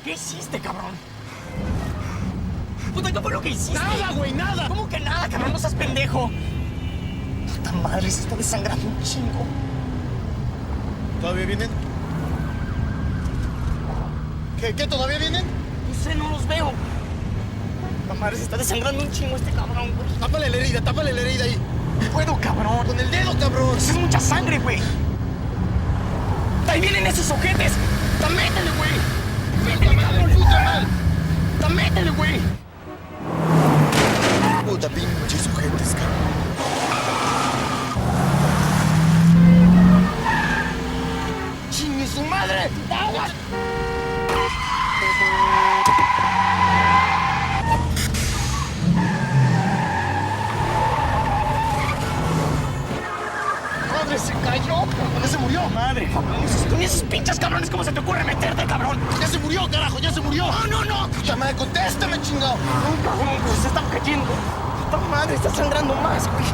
¿Qué hiciste, cabrón? Puta, ¿qué fue lo que hiciste? ¡Nada, güey, nada! ¿Cómo que nada, cabrón? No seas pendejo. Puta madre, se está desangrando un chingo. ¿Todavía vienen? ¿Qué? ¿Todavía vienen? No sé, no los veo. Puta madre, se está desangrando un chingo este cabrón, güey. Tápale la herida ahí. No puedo, cabrón. Con el dedo, cabrón. Eso es mucha sangre, güey. ¡Ahí vienen esos ojetes! ¡Métele, güey! ¡Métele, cabrón! ¡Puta madre! ¡Métele, güey! Puta pinches sujetes, cabrón. ¡Chingue su madre! ¡Agua! ¡Madre, se cayó! ¡Ya se murió! ¡Madre, cabrón! Tú ni esos pinches cabrones, ¿cómo se te ocurre meterte, cabrón? ¡Ya se murió, carajo! ¡Ya se murió! ¡No! ¡Puta madre, contéstame, chingado! ¡No, cabrón! Pues se están cayendo. ¡Puta madre, está sangrando más, güey!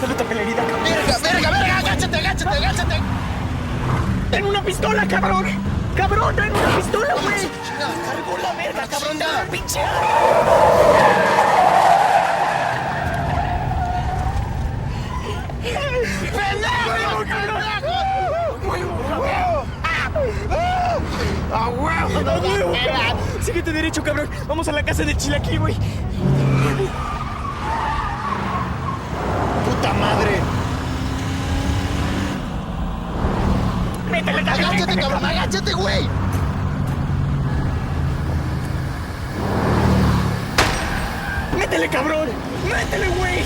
Suéltame la herida, cabrón. ¡Verga! ¡Agáchate! ¡Ten una pistola, cabrón! ¡Cabrón, ten una pistola, güey! ¡Cargó la verga, cabrón! ¡Ten una pinche ¡Pendejo, cabrón! ¡A huevo! Síguete derecho, cabrón. Vamos a la casa del chilaquil, güey. ¡Puta madre! ¡Métele, cabrón! ¡Agáchate, cabrón! ¡Agáchate, güey! ¡Métele, cabrón! ¡Métele, güey!